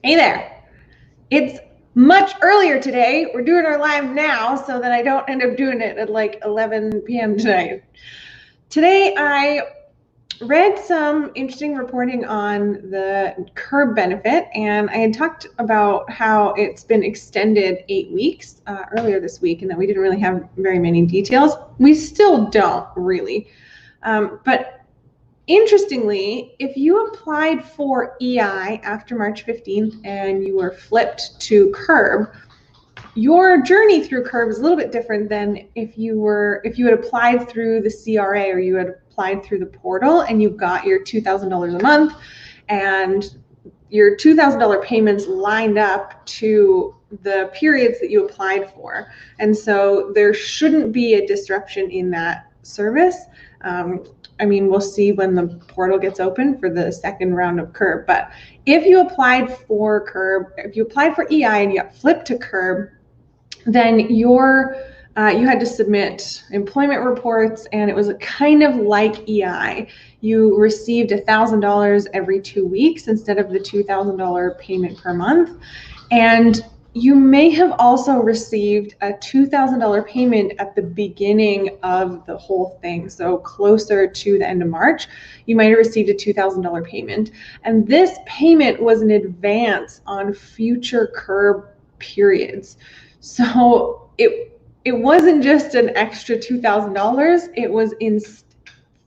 Hey there. It's much earlier today. We're doing our live now so that I don't end up doing it at like 11 p.m. tonight. Today I read some interesting reporting on the CERB benefit, and I had talked about how it's been extended 8 weeks earlier this week and that we didn't really have very many details. We still don't really. But interestingly, if you applied for EI after March 15th and you were flipped to CERB, your journey through CERB is a little bit different than if you had applied through the CRA or you had applied through the portal and you got your $2,000 a month and your $2,000 payments lined up to the periods that you applied for. And so there shouldn't be a disruption in that service. I mean, we'll see when the portal gets open for the second round of CERB. But if you applied for CERB, if you applied for EI and you got flipped to CERB, then you had to submit employment reports, and it was kind of like EI. You received $1,000 every 2 weeks instead of the $2,000 payment per month. And you may have also received a $2,000 payment at the beginning of the whole thing. So closer to the end of March, you might have received a $2,000 payment. And this payment was an advance on future CERB periods. So it wasn't just an extra $2,000, it was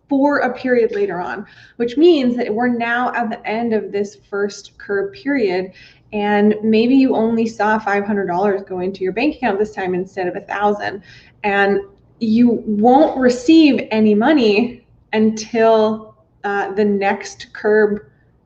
for a period later on, which means that we're now at the end of this first CERB period, and maybe you only saw $500 go into your bank account this time instead of $1,000, and you won't receive any money until the next CERB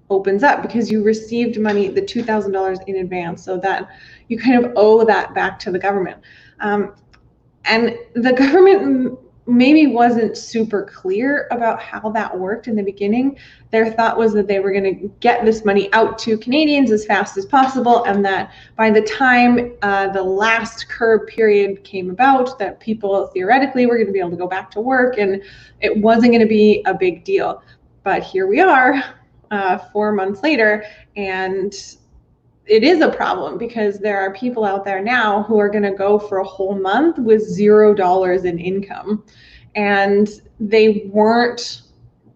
opens up, because you received money, the $2,000 in advance, so that you kind of owe that back to the government. And the government maybe wasn't super clear about how that worked in the beginning. Their thought was that they were going to get this money out to Canadians as fast as possible, and that by the time the last CERB period came about, that people theoretically were going to be able to go back to work and it wasn't going to be a big deal. But here we are 4 months later, and it is a problem, because there are people out there now who are going to go for a whole month with $0 in income, and they weren't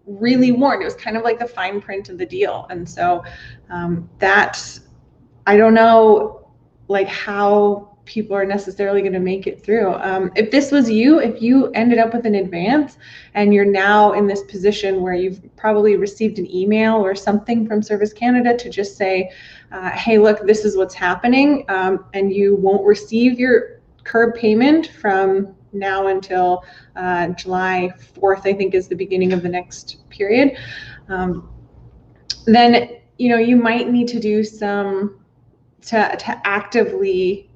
really warned. It was kind of like the fine print of the deal. And so I don't know like how people are necessarily going to make it through. If this was you, if you ended up with an advance and you're now in this position where you've probably received an email or something from Service Canada to just say, hey, look, this is what's happening, and you won't receive your CERB payment from now until July 4th, I think is the beginning of the next period, then you might need to do some to actively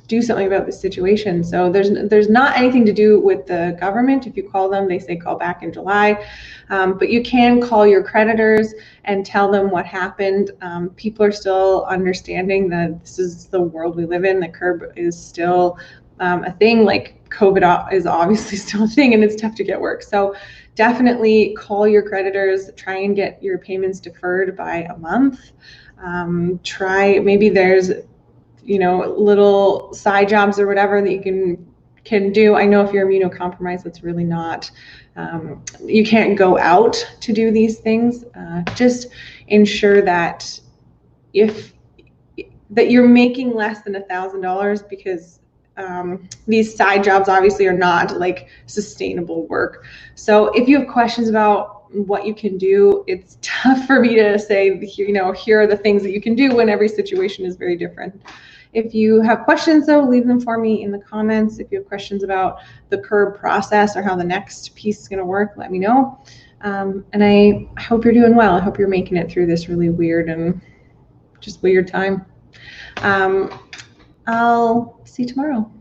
do something about the situation. So there's not anything to do with the government. If you call them, they say call back in July, but you can call your creditors and tell them what happened. People are still understanding that this is the world we live in. The CERB is still a thing. Like COVID is obviously still a thing, and it's tough to get work. So definitely call your creditors, try and get your payments deferred by a month. Maybe there's little side jobs or whatever that you can do. I know if you're immunocompromised, that's really not, you can't go out to do these things. Just ensure that that you're making less than $1,000, because these side jobs obviously are not like sustainable work. So if you have questions about what you can do, it's tough for me to say, here are the things that you can do when every situation is very different. If you have questions, though, leave them for me in the comments. If you have questions about the CERB process or how the next piece is going to work, let me know. And I hope you're doing well. I hope you're making it through this really weird and just weird time. I'll see you tomorrow.